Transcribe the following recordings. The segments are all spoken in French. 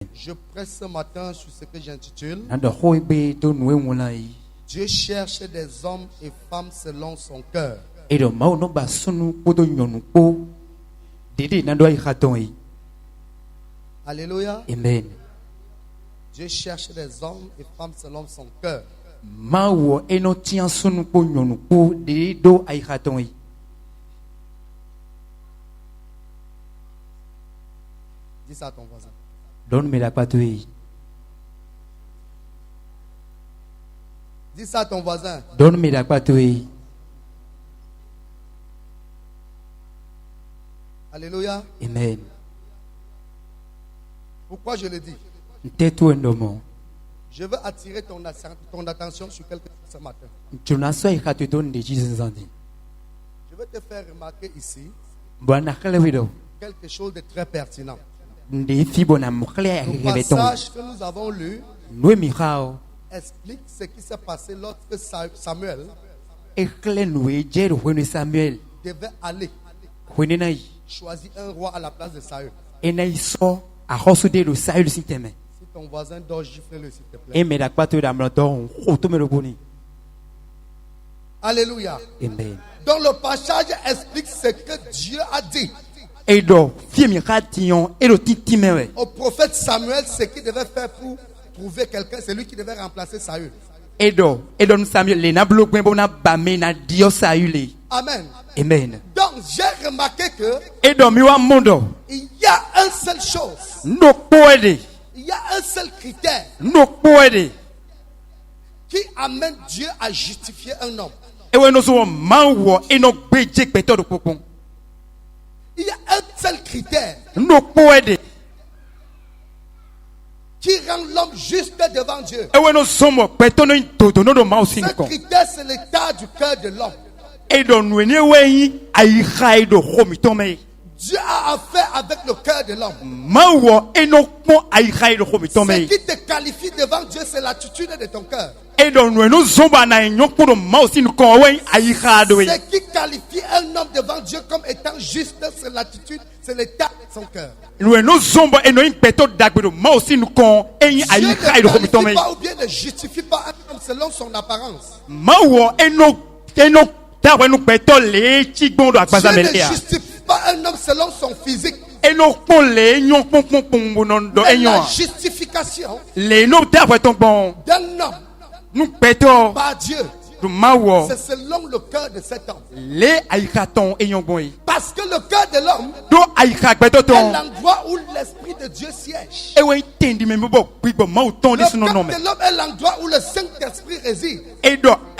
Je presse ce matin sur ce que j'intitule Dieu cherche des hommes et femmes selon son cœur. Alléluia. Amen. Dieu cherche des hommes et femmes selon son cœur. Dis ça à ton voisin. Dis ça à ton voisin. Alléluia. Amen. Pourquoi je le dis? Je veux attirer ton attention sur quelque chose ce matin. Je veux te faire remarquer ici quelque chose de très pertinent. Le passage que nous avons lu explique ce qui s'est passé lorsque Samuel devait aller choisir un roi à la place de Saül. Si ton voisin dort, gifle-le s'il te plaît. Alléluia. Amen. Donc le passage explique ce que Dieu a dit au prophète Samuel, ce qu'il devait faire pour trouver quelqu'un. C'est lui qui devait remplacer Saül. Amen. Amen. Donc j'ai remarqué que il y a une seule chose. Il y a un seul critère qui amène Dieu à justifier un homme. Il y a un seul critère qui rend l'homme juste devant Dieu. Ce critère, c'est l'état du cœur de l'homme. Dieu a affaire avec le cœur de l'homme. Ce qui te qualifie devant Dieu, c'est l'attitude de ton cœur. Ce qui qualifie un homme devant Dieu comme étant juste, c'est l'attitude, c'est l'état de son cœur. Dieu ne qualifie pas ou bien ne justifie pas un homme selon son apparence. Dieu ne justifie pas un homme selon son physique. Et la justification d'un homme par Dieu, c'est selon le cœur de cet homme. Parce que le cœur de l'homme est l'endroit où l'Esprit de Dieu siège. Le cœur de l'homme est l'endroit où le Saint-Esprit réside.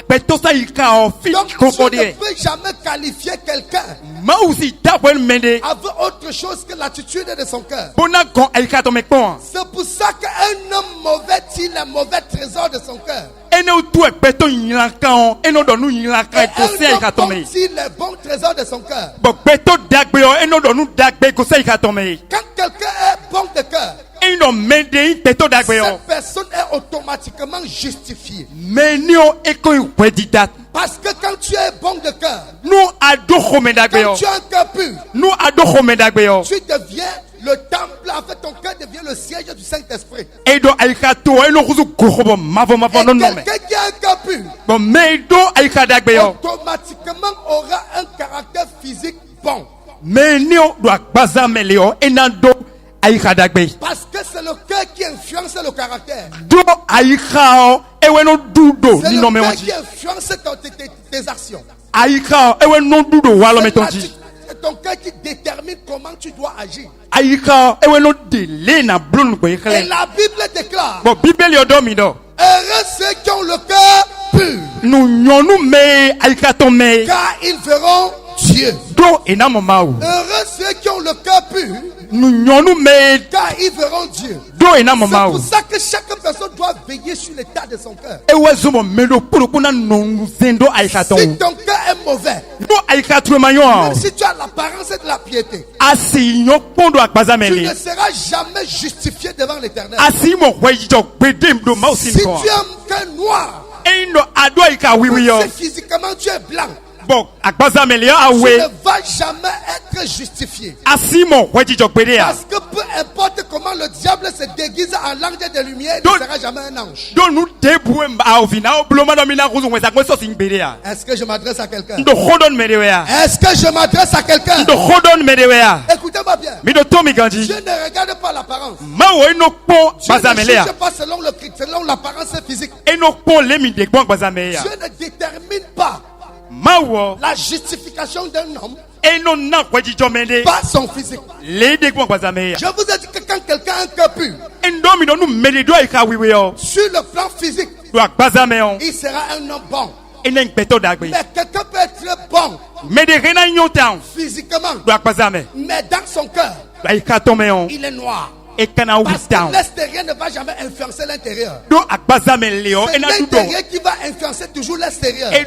Donc tu ne peux jamais qualifier quelqu'un avec autre chose que l'attitude de son cœur. C'est pour ça qu'un homme mauvais tire le mauvais trésor de son cœur. Et un homme bon tire le bon trésor de son cœur. Quand quelqu'un est bon de cœur, cette personne est automatiquement justifiée. Parce que quand tu es bon de cœur, quand tu as un cœur pur, tu deviens le temple, en fait ton cœur devient le siège du Saint-Esprit. Et quelqu'un qui a un cœur pur, automatiquement aura un caractère physique bon. Parce que c'est le cœur qui influence le caractère. C'est le cœur qui influence tes actions. C'est ton cœur qui détermine comment tu dois agir. Et la Bible déclare, heureux ceux qui ont le cœur pur, car ils verront Dieu. Heureux ceux qui ont le cœur pur, car ils verront Dieu. C'est pour ça que chaque personne doit veiller sur l'état de son cœur. Si ton cœur est mauvais, même si tu as l'apparence de la piété, tu ne seras jamais justifié devant l'Éternel. Si tu as un cœur noir, physiquement tu es blanc, ne vas jamais être justifié. Parce que peu importe comment le diable se déguise en l'ange de lumière, il ne sera jamais un ange. Est-ce que je m'adresse à quelqu'un? Est-ce que je m'adresse à quelqu'un? Écoutez-moi bien. Dieu ne regarde pas l'apparence. Dieu ne cherche pas selon l'apparence physique. Dieu ne détermine pas la justification d'un homme par son physique. Je vous ai dit que quand quelqu'un a un cœur pur, sur le plan physique, il sera un homme bon. Mais quelqu'un peut être bon physiquement, mais dans son cœur, il est noir. Parce que l'extérieur ne va jamais influencer l'intérieur. C'est l'intérieur qui va influencer toujours l'extérieur. Est-ce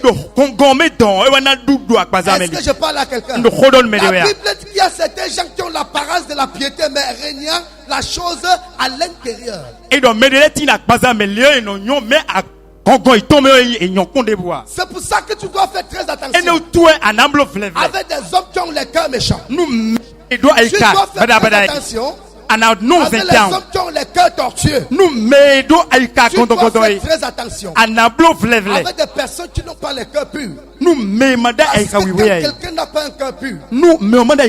que je parle à quelqu'un? La Bible dit qu'il y a certains gens qui ont l'apparence de la piété, mais régnant la chose à l'intérieur. C'est pour ça que tu dois faire très attention avec des hommes qui ont les cœurs méchants. Tu dois faire très attention avec les hommes qui ont les cœurs tortueux. Tu dois faire très attention avec des personnes qui n'ont pas les cœurs purs. Parce que quand quelqu'un n'a pas un cœur pur, même quand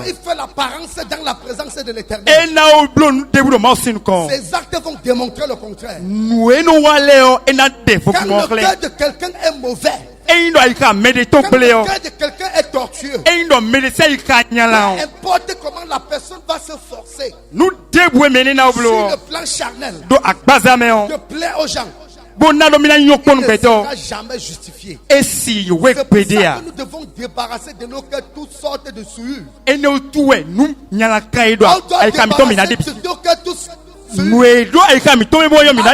il fait l'apparence dans la présence de l'Éternel, ses actes vont démontrer le contraire. Quand le cœur de quelqu'un est mauvais, quand le cœur de quelqu'un est tortueux, peu importe comment la personne va se forcer sur le plan charnel de plaire aux gens, il ne sera jamais justifié. C'est pour ça que nous devons débarrasser de nos cœurs toutes sortes de souillures. On doit débarrasser de nos cœurs tous. La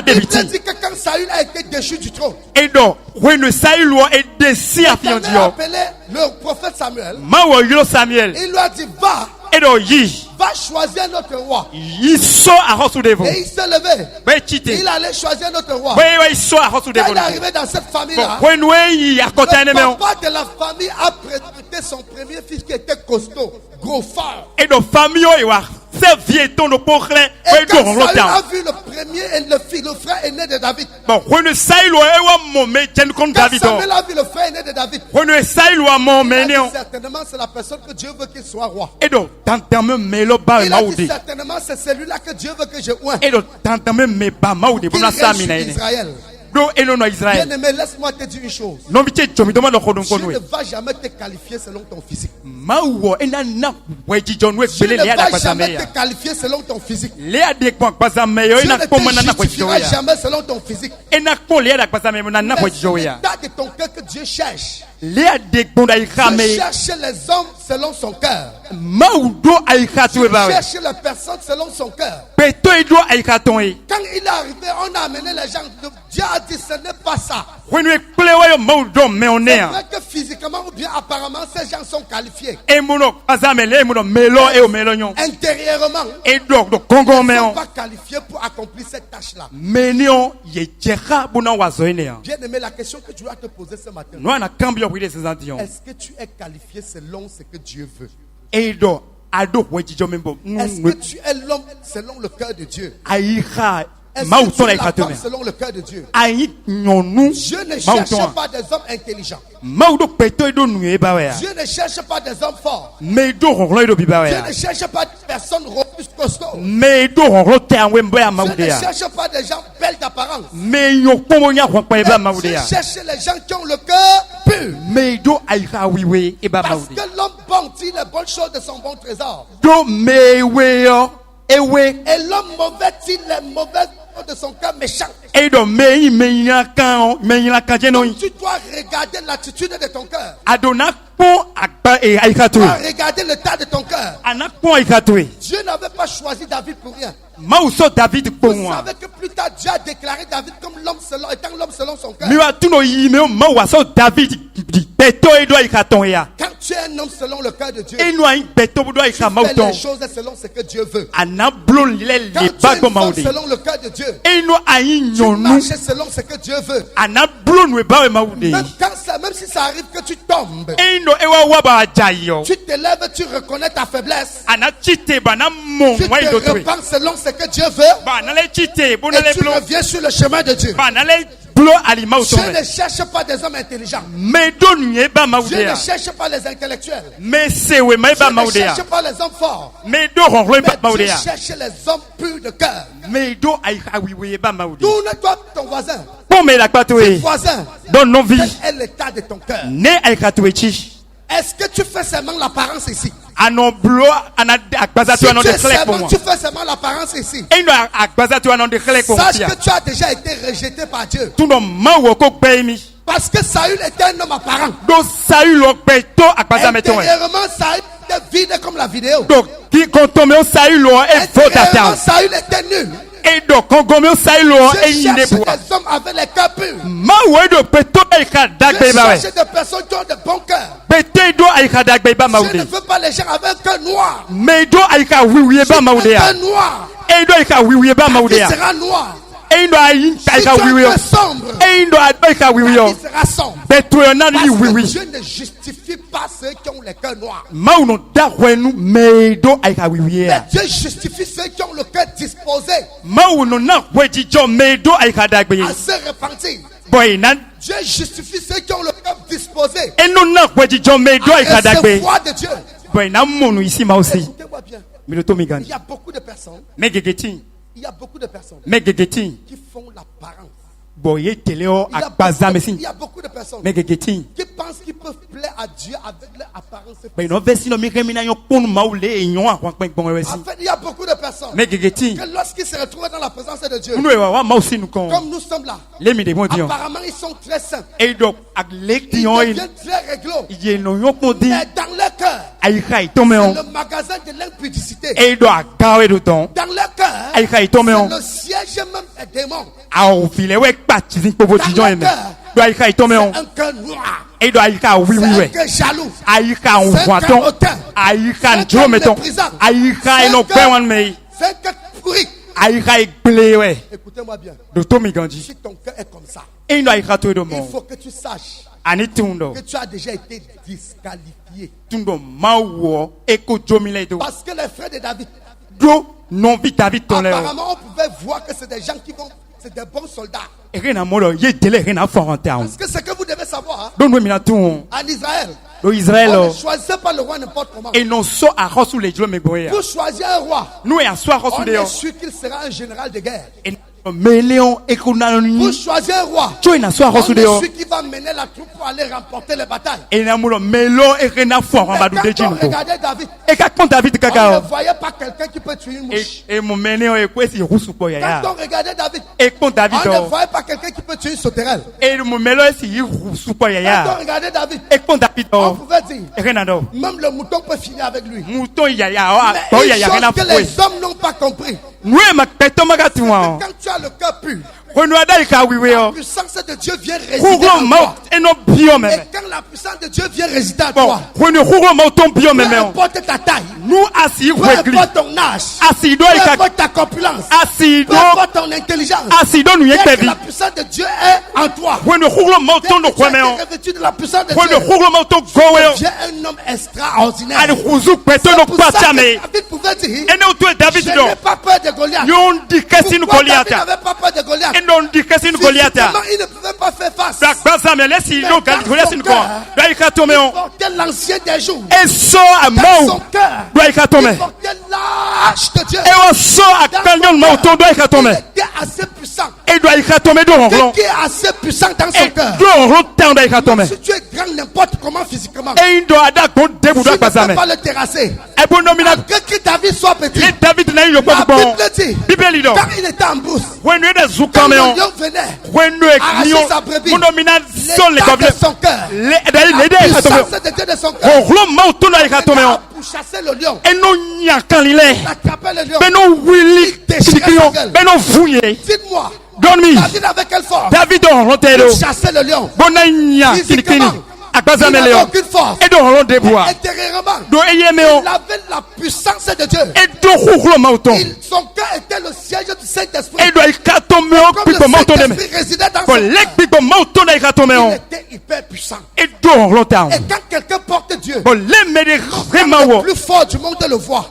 Bible dit que quand Saül a été déchu du trône, L'Éternel a appelé le prophèet Samuel. Il lui a dit, va choisir notre roi. Et il s'est levé. Il allait choisir notre roi. Quand il est arrivé dans cette famille-là, le papa de la famille a présenté son premier fils qui était costaud, gros fort. Et quand Saül a vu le premier et le frère aîné de David, quand Samuel a vu le frère aîné de David, il a dit certainement c'est la personne que Dieu veut qu'il soit roi. Il a dit certainement c'est celui-là que Dieu veut que je oigne. Qu'il règne sur Israël. Bien-aimé, laisse-moi te dire une chose. Dieu ne va jamais te qualifier selon ton physique. Dieu ne va jamais te qualifier selon ton physique. Dieu ne te justifiera jamais selon ton physique. Mais c'est l'état de ton cœur que Dieu cherche. Dieu cherche les hommes selon son cœur. Dieu cherche les personnes selon son cœur. Quand il est arrivé, on a amené les gens. Dieu a dit ce n'est pas ça. C'est vrai que physiquement ou bien apparemment ces gens sont qualifiés. Intérieurement, ils ne sont pas qualifiés pour accomplir cette tâche-là. Bien aimé, la question que tu dois te poser ce matin, est-ce que tu es qualifié selon ce que Dieu veut? Est-ce que tu es l'homme selon le cœur de Dieu? Est-ce que tu es la femme selon le cœur de Dieu? Dieu ne cherche pas des hommes intelligents. Dieu ne cherche pas des hommes forts. Dieu ne cherche pas des personnes robustes, costauds. Dieu ne cherche pas des gens belles d'apparence. Dieu cherche les gens qui ont le cœur pur. Parce que l'homme bon tire les bonnes choses de son bon trésor. Et l'homme mauvais tire les mauvaises de son cœur méchant. Donc, tu dois regarder l'attitude de ton cœur. Tu dois regarder l'état de ton cœur. Dieu n'avait pas choisi David pour rien. Vous savez que plus tard Dieu a déclaré David comme l'homme selon, étant l'homme selon son cœur. Quand Tu es un homme selon le cœur de Dieu. Tu fais les choses selon ce que Dieu veut. Quand tu es une femme selon le cœur de Dieu, tu marches selon ce que Dieu veut. Même si ça arrive que tu tombes, tu te lèves, tu reconnais ta faiblesse. Tu te repens selon ce que Dieu veut. Et tu reviens sur le chemin de Dieu. Dieu ne cherche pas des hommes intelligents. Dieu ne cherche pas les intellectuels. Dieu ne cherche pas les hommes forts. Mais Dieu cherche les hommes purs de cœur. Tourne-toi ton voisin. Ton voisin. Quel est l'état de ton cœur? Est-ce que tu fais seulement l'apparence ici? Si tu fais seulement l'apparence ici, sache que tu as déjà été rejeté par Dieu. Parce que Saül était un homme apparent. Intérieurement, Saül était vide comme la vidéo. Intérieurement, Saül était nul. Je cherche des hommes avec les cœurs purs. Je cherche des personnes qui ont de bons cœurs. Je ne veux pas les gens avec un cœur noir. Je veux un cœur noir. Ta vie sera noire. Si tu as un cœur sombre, ta vie sera sombre. Parce que Dieu ne justifie pas ceux qui ont le cœur noir. Mais Dieu justifie ceux qui ont le cœur disposé à se repentir. Dieu justifie ceux qui ont le cœur disposé à recevoir de Dieu. Écoutez-moi bien. Il y a beaucoup de personnes. Il y a beaucoup de personnes qui font l'apparence. Il y a beaucoup de personnes qui pensent qu'ils peuvent plaire à Dieu avec leur apparence. En fait, il y a beaucoup de personnes que lorsqu'ils se retrouvent dans la présence de Dieu, comme nous sommes là, apparemment ils sont très saints. Ils deviennent très réglo. Mais dans leur cœur, c'est le magasin de l'impudicité. Dans leur cœur, c'est le siège même des démons. C'est un cœur noir. C'est un cœur jaloux. C'est un cœur hautain. C'est un cœur méprisant. C'est un cœur pourri. Écoutez-moi bien. Si ton cœur est comme ça, il faut que tu saches que tu as déjà été disqualifié. Parce que les frères de David, apparemment on pouvait voir que c'est des gens qui vont, c'est des bons soldats. Parce que ce que vous devez savoir, en Israël, on ne choisit pas le roi n'importe comment. Pour choisir un roi, on est sûr qu'il sera un général de guerre. Pour choisir un roi, on est sûr qu'il va mener la troupe pour aller remporter les batailles. Quand on regardait David, on ne voyait pas quelqu'un qui peut tuer une mouche. Quand on regardait David, on ne voyait pas quelqu'un qui peut tuer une sauterelle. Quand on regardait David, on pouvait dire, même le mouton peut finir avec lui. Mais une chose que les hommes n'ont pas compris, quand tu as le cœur pur, la puissance de Dieu vient résider en toi. Et quand la puissance de Dieu vient résider en toi, peu importe ta taille, peu importe ton âge, peu importe ta corpulence, peu importe ton intelligence, dès que la puissance de Dieu est en toi, dès que tu es revêtu de la puissance de Dieu, tu deviens un homme extraordinaire. C'est pour ça que David pouvait dire, je n'ai pas peur de Goliath. Pourquoi David n'avait pas peur de Goliath? Physiquement, il ne pouvait pas faire face. Mais dans son cœur, il portait l'ancien des jours. Dans son cœur, il portait l'âge de Dieu. Il était assez puissant. Quelqu'un qui est assez puissant dans son cœur. Même si tu es grand n'importe comment physiquement, tu ne peux pas le terrasser. Malgré que David soit petit, la Bible dit, quand il était en brousse, quand le lion venait arracher sa brebis, l'état de son cœur, la puissance de Dieu de son cœur, pour chasser le lion, il attrapait le lion, il déchirait sa gueule. Dites-moi, David avec quelle force? Il chassait le lion. Physiquement, Il n'avait aucune force. Intérieurement, il avait la puissance de Dieu. Son cœur était le siège du Saint-Esprit. Comme le Saint-Esprit résidait dans son cœur, il était hyper puissant. Et quand quelqu'un porte Dieu, le plus fort du monde le voit.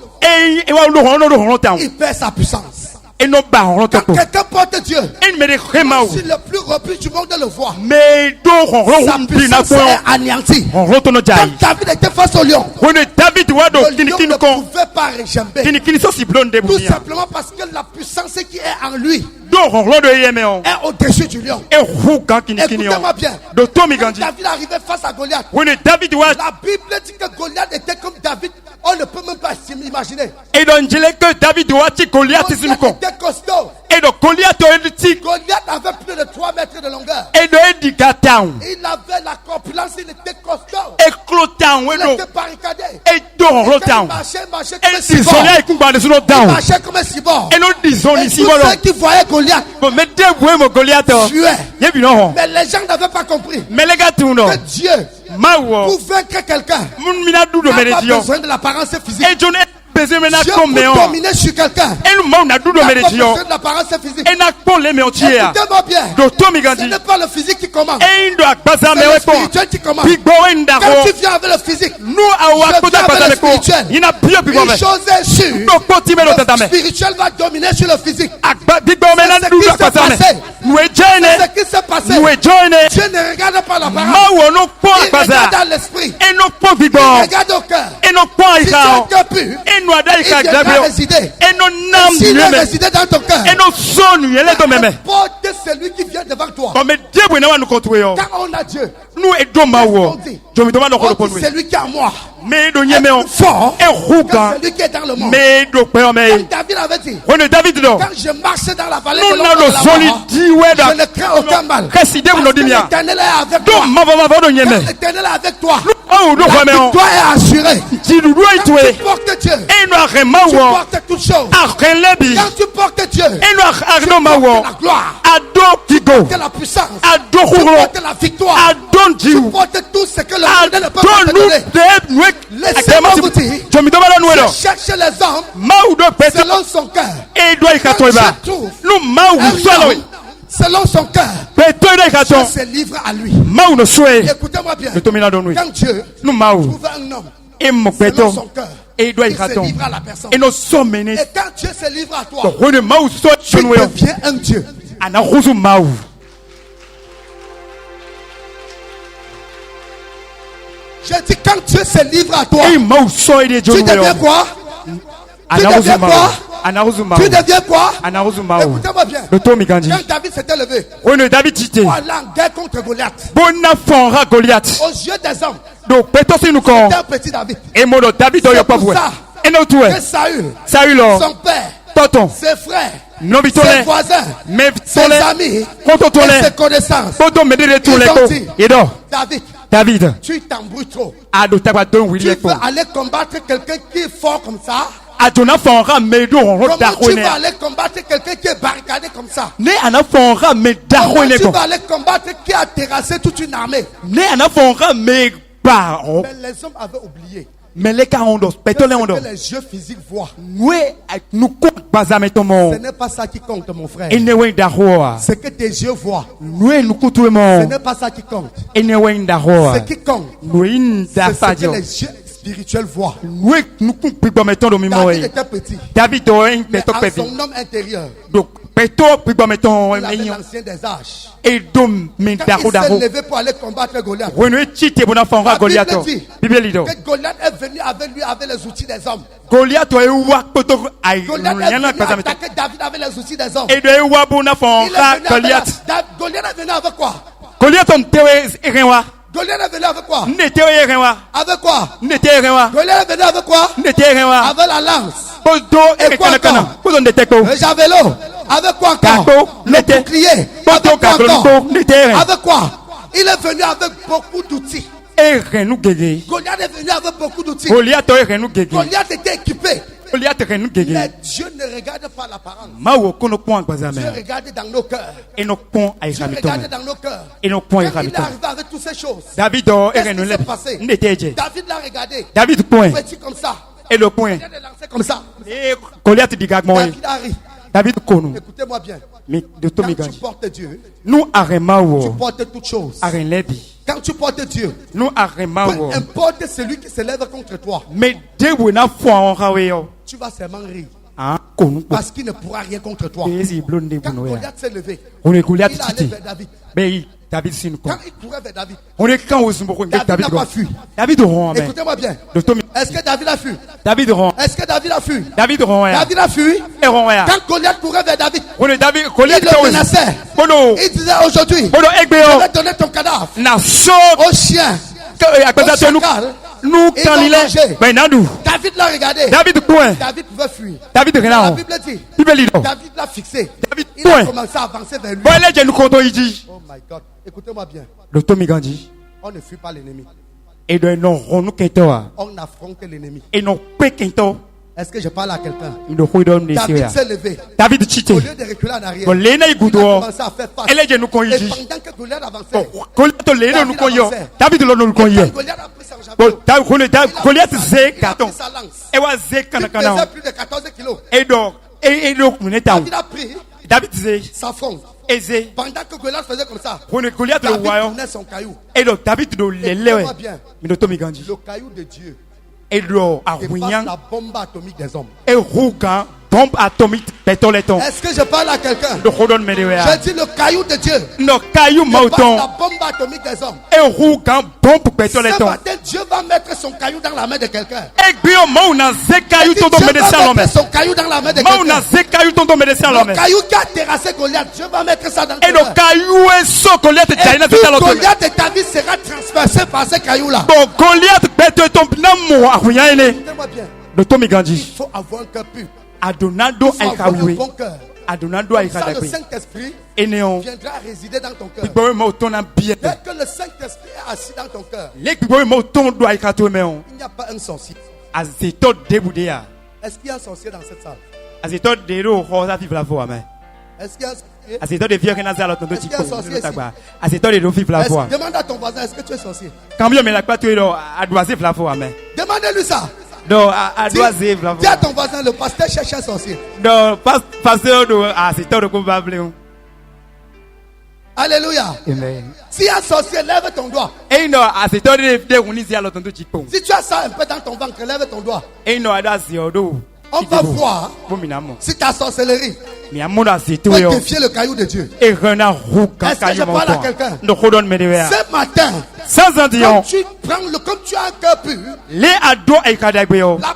Il perd sa puissance. Quand quelqu'un porte Dieu, si le plus robuste du monde le voit, sa puissance est anéantie. Quand David était face au lion, le lion ne pouvait pas réjamber. Tout simplement parce que la puissance qui est en lui est au-dessus du lion. Écoutez-moi bien. Quand David arrivait face à Goliath, la Bible dit que Goliath était comme David. On ne peut même pas s'imaginer. Goliath était costaud. Goliath avait plus de 3 mètres de longueur. Il avait la corpulence, il était costaud. Il était barricadé. Il marchait comme un cibord. Il marchait comme un cibord. Et tous ceux qui voyaient Goliath fuyaient. Mais les gens n'avaient pas compris que Dieu, pour vaincre quelqu'un, n'a pas besoin de l'apparence physique. Dieu pour dominer sur quelqu'un, n'a pas besoin de l'apparence physique. Écoutez-moi bien, ce n'est pas le physique qui commande, c'est le spirituel qui commande. Quand tu viens avec le physique, je viens avec le spirituel. Une chose est sûre, le spirituel va dominer sur le physique. C'est ce qui s'est passé. Dieu ne regarde pas l'apparence, il regarde dans l'esprit, il regarde au cœur. Si ton cœur pur, il viendra résider. Et s'il est résidé dans ton cœur, porte celui qui vient devant toi. Quand on a Dieu, on dit c'est lui qui est en moi. Est plus fort que celui qui est dans le monde. Quand David avait dit, quand je marche dans la vallée de l'ombre de la mort, je ne crains aucun mal. Parce que l'Éternel est avec toi. Quand l'Éternel est avec toi, la victoire est assurée. Quand tu portes Dieu, tu portes toutes choses. Quand tu portes Dieu, tu portes la gloire, tu portes la puissance, tu portes la victoire, tu portes tout ce que le monde ne peut pas te donner. Laissez-moi vous dire, je cherche les hommes selon son cœur. Quand je trouve un homme selon son cœur, Dieu se livre à lui. Écoutez-moi bien, quand Dieu trouve un homme selon son cœur, il se livre à la personne. Et quand Dieu se livre à toi, tu deviens un Dieu. Je dis, quand Dieu se livre à toi, tu deviens quoi? Tu deviens quoi? Tu deviens quoi? Écoutez-moi bien. Quand David s'était levé pour aller en guerre contre Goliath, aux yeux des hommes, c'était un petit David. C'est pour ça que Saül, son père, ses frères, ses voisins, ses amis et ses connaissances, ils ont dit, David, tu t'embrouilles trop. Tu veux aller combattre quelqu'un qui est fort comme ça? Comment tu vas aller combattre quelqu'un qui est barricadé comme ça? Comment tu vas aller combattre qui a terrassé toute une armée? Mais les hommes avaient oublié. Que les yeux physiques voient. Ce n'est pas ça qui compte, mon frère. Ce que tes yeux voient, ce n'est pas ça qui compte. Ce qui compte, c'est ce que les yeux spirituels voient. David était petit. Mais en son homme intérieur, il avait l'ancien des âges. Quand il s'est levé pour aller combattre Goliath, la Bible dit que Goliath est venu avec lui avec les outils des hommes. Goliath est venu attaquer David avec les outils des hommes. Goliath est venu avec quoi? Goliath est venu avec quoi? Avec quoi? Goliath est venu avec quoi? Avec la lance. Et quoi encore? Le javelot. Avec quoi encore? Le bouclier. Avec quoi encore? Avec quoi? Il est venu avec beaucoup d'outils. Goliath est venu avec beaucoup d'outils. Goliath était équipé. Mais Dieu ne regarde pas l'apparence. Dieu regarde dans nos cœurs. Dieu regarde dans nos cœurs. Quand il est arrivé avec toutes ces choses, qu'est-ce qui s'est passé? David l'a regardé. Petit comme ça. Et le point. Comme ça. David arrive. David Konou. Écoutez-moi bien. Quand tu portes Dieu, nous tu portes toutes choses. Quand tu portes Dieu, nous peu importe celui qui se lève contre toi, mais tu vas seulement rire. Parce qu'il ne pourra rien contre toi. Quand Goliath s'est levé, il est allé vers David. Quand il courait vers David, David n'a pas fui. Écoutez-moi bien. Est-ce que David a fui? Est-ce que David a fui? David a fui. Quand Goliath courait vers David, il le menaçait. Il disait aujourd'hui, je vais donner ton cadavre au chien, au chacal. David l'a regardé. David pouvait fuir. La Bible dit, David l'a fixé. Il a commencé à avancer vers lui. Oh my God. Écoutez-moi bien. On ne fuit pas l'ennemi. On affronte l'ennemi. Est-ce que je parle à quelqu'un? David s'est levé. Au lieu de reculer en arrière, il a commencé à faire face. Et pendant que Goliath avançait, David Goliath a pris son javelot. Il a pris sa lance. Il pesait plus de 14 kilos. David a pris sa fronde. Pendant que Goliath faisait comme ça, David tournait son caillou. Écoutez-moi bien. Le caillou de Dieu dépasse la bombe atomique des hommes. Est-ce que je parle à quelqu'un? Je dis le caillou de Dieu dépasse la bombe atomique des hommes. Ce matin, Dieu va mettre son caillou dans la main de quelqu'un. Dieu va mettre son caillou dans la main de quelqu'un. Le caillou qui a terrassé Goliath, Dieu va mettre ça dans le caillou. Et Goliath et David sera transpercé par ce caillou-là. Écoutez-moi bien. Il faut avoir un cœur pur. Adonado bon cœur. Le Saint-Esprit viendra résider dans ton cœur. Dès que le Saint-Esprit est assis dans ton cœur, il n'y a pas un sorcier. Est-ce qu'il y a un sorcier dans cette salle? Est-ce qu'il y a un sorcier? Est-ce qu'il y a un sorcier ici? Demande à ton voisin, est-ce que tu es sorcier? Demandez-lui ça. Dis à ton voisin, le pasteur cherche un sorcier. Alléluia. Si un sorcier, lève ton doigt. Si tu as ça un peu dans ton ventre, lève ton doigt. On va voir si ta sorcellerie peut défier le caillou de Dieu. Est-ce que je parle à quelqu'un? Ce matin, comme tu as un cœur pur, la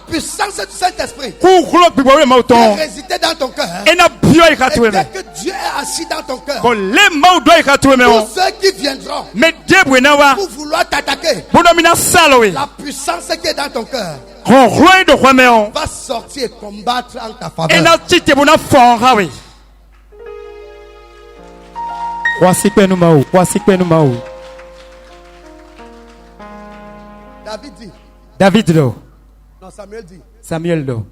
puissance du Saint-Esprit est résidée dans ton cœur. Et dès que Dieu est assis dans ton cœur, tous ceux qui viendront pour vouloir t'attaquer, la puissance qui est dans ton cœur va sortir et combattre en ta faveur. David dit. Non, Samuel dit.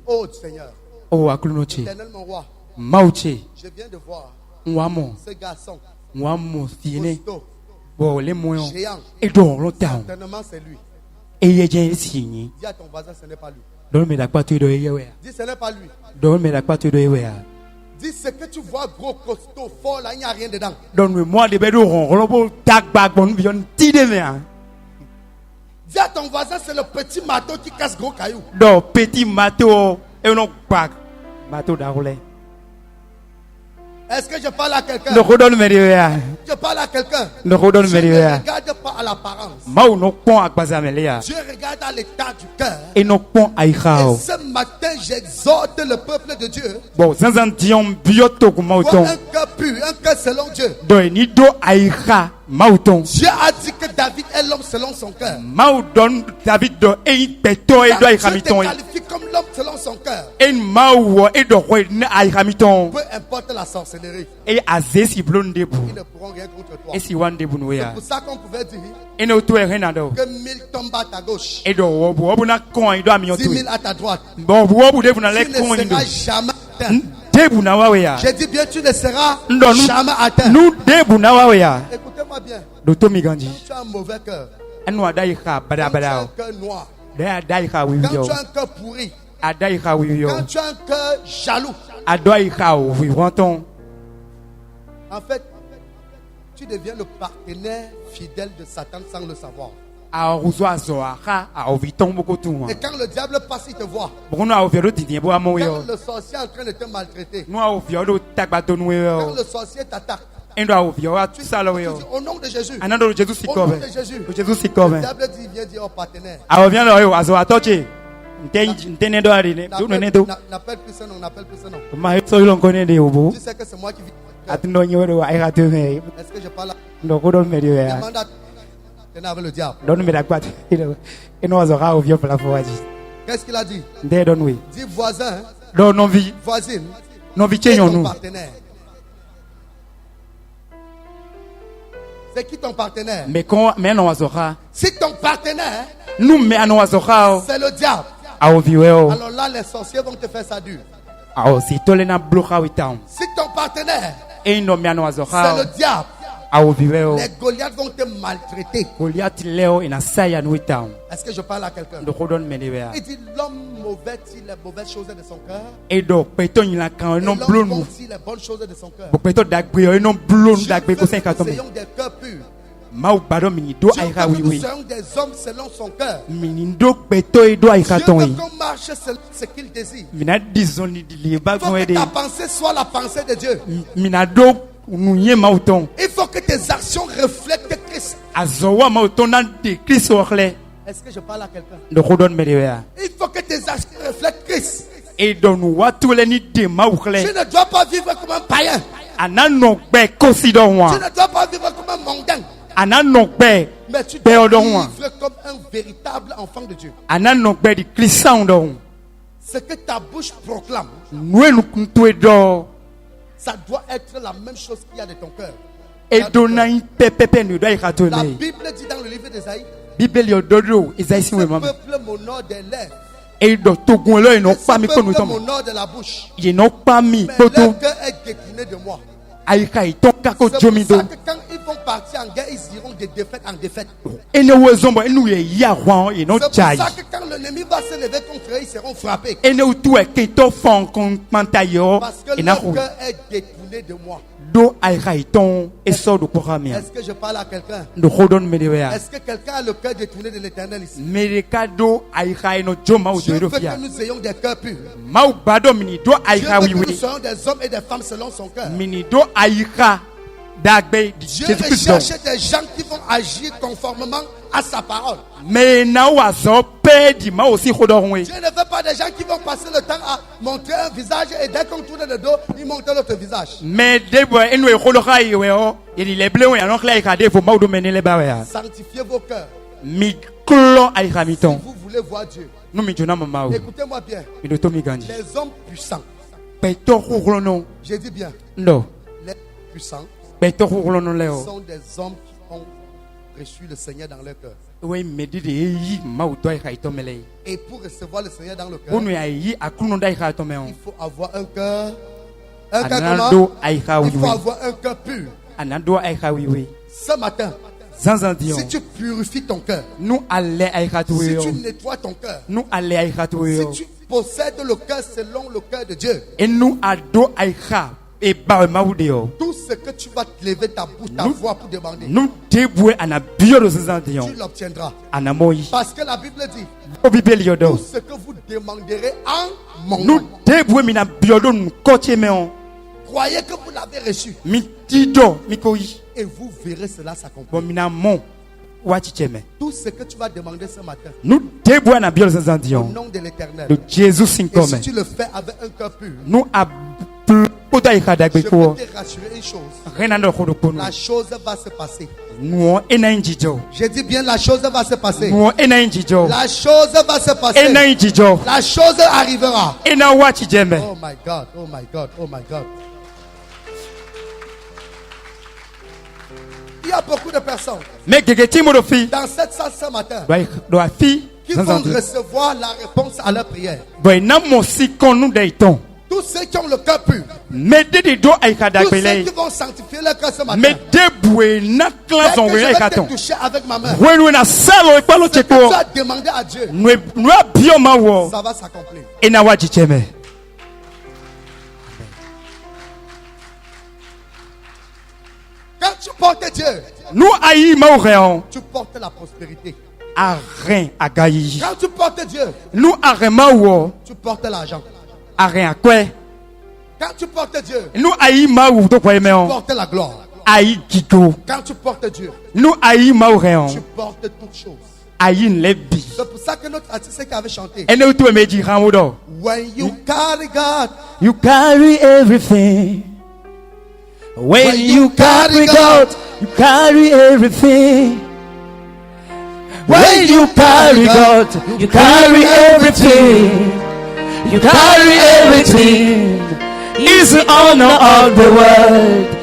Oh Seigneur. Éternel mon roi. Je viens de voir ce garçon. Costaud. Géant. Certainement c'est lui. Dis à ton voisin, ce n'est pas lui. Dis, ce n'est pas lui. Dis, ce que tu vois gros, costaud, fort, là, il n'y a rien dedans. Dis à ton voisin, c'est le petit marteau qui casse gros cailloux. Petit marteau, et non pas marteau d'arolé. Est-ce que je parle à quelqu'un? Je parle à quelqu'un. Je ne regarde pas à l'apparence. Dieu regarde à l'état du cœur. Et ce matin, j'exhorte le peuple de Dieu. Pour un cœur pur, un cœur selon Dieu. Dieu a dit que David est l'homme selon son cœur. David te qualifie comme l'homme selon son cœur. Peu importe la sorcellerie. Ils ne pourront rien contre toi. C'est pour ça qu'on pouvait dire que 1000 tombent à ta gauche, 10 000 à ta droite. Tu ne seras jamais atteint. J'ai dit bien, tu ne seras jamais atteint. Écoutez-moi bien. Quand tu as un mauvais cœur, quand tu as un cœur noir, quand tu as un cœur pourri, quand tu as un cœur jaloux, en fait, tu deviens le partenaire fidèle de Satan sans le savoir. Et quand le diable passe, il te voit. Quand le sorcier est en train de te maltraiter, quand le sorcier t'attaque, tu dis au nom de Jésus. Au nom de Jésus. Le diable dit, viens dire au partenaire. N'appelle plus ce nom, n'appelle plus ce nom. Tu sais que c'est moi qui vis. Est-ce que je parle là? Demande à avec le diable. Qu'est-ce qu'il a dit? Dis voisin, voisine, ton partenaire. C'est qui ton partenaire? Si ton partenaire, c'est le diable, alors là les sorciers vont te faire ça dur. Si ton partenaire, c'est le diable, les Goliaths vont te maltraiter. Est-ce que je parle à quelqu'un? Il dit l'homme mauvais tire les mauvaises choses de son cœur. Et l'homme bon tire les bonnes choses de son cœur. Dieu veut que nous ayons des cœurs purs. Dieu veut que nous soyons des hommes selon son cœur. Dieu veut qu'on marche selon ce qu'il désire. Il faut que ta pensée soit la pensée de Dieu. Il faut que tes actions reflètent Christ. Est-ce que je parle à quelqu'un? Il faut que tes actions reflètent Christ. Tu ne dois pas vivre comme un païen. Tu ne dois pas vivre comme un mondain. Mais tu dois vivre comme un véritable enfant de Dieu. Ce que ta bouche proclame, ça doit être la même chose qu'il y a de ton cœur. La Bible dit dans le livre d'Ésaïe, ce peuple m'honore des lèvres, et ce peuple m'honore de la bouche, mais leur cœur est détourné de moi. C'est pour ça que quand ils vont partir en guerre, ils iront de défaite en défaite. C'est pour ça que quand l'ennemi va se lever contre eux, ils seront frappés. Parce que leur cœur est détourné de moi. Est-ce que je parle à quelqu'un? Est-ce que quelqu'un a le cœur détourné de l'Éternel ici? Dieu veut que nous ayons des cœurs purs. Dieu veut que nous soyons des hommes et des femmes selon son cœur. Dieu recherche des gens qui vont agir conformément à sa parole. Dieu ne veut pas des gens qui vont passer le temps à montrer un visage et dès qu'on tourne le dos, ils montrent l'autre visage. Sanctifiez vos cœurs. Si vous voulez voir Dieu, écoutez-moi bien. Les hommes puissants, j'ai dit bien, les puissants sont des hommes qui ont reçu le Seigneur dans leur cœur. Et pour recevoir le Seigneur dans le cœur, il faut avoir un cœur. Un cœur comment? Il faut avoir un cœur pur. Ce matin, si tu purifies ton cœur, si tu nettoies ton cœur, si tu possèdes le cœur selon le cœur de Dieu, tout ce que tu vas te lever ta bouche, ta voix pour demander, tu l'obtiendras. Parce que la Bible dit, tout ce que vous demanderez en mon nom, croyez que vous l'avez reçu et vous verrez cela s'accomplir. Tout ce que tu vas demander ce matin, au nom de l'Éternel, et si tu le fais avec un cœur pur, Je peux te rassurer une chose. La chose va se passer. Je dis bien la chose va se passer. La chose va se passer. La chose arrivera. Oh my God, oh my God, oh my God. Il y a beaucoup de personnes dans cette salle ce matin qui vont recevoir la réponse à leur prière. Tous ceux qui ont le cœur pur, tous ceux qui vont sanctifier leur cœur ce matin, dès que je vais te toucher avec ma main, ce que tu as demandé à Dieu, ça va s'accomplir. Quand tu portes Dieu, tu portes la prospérité. Quand tu portes Dieu, tu portes l'argent. Quand tu portes Dieu, tu portes la gloire. Quand tu portes Dieu, tu portes toutes choses. C'est pour ça que notre artiste qui avait chanté, when you carry God, you carry everything. When you carry God, you carry everything. When you carry God, you carry everything. You carry everything. He's the honor of the world.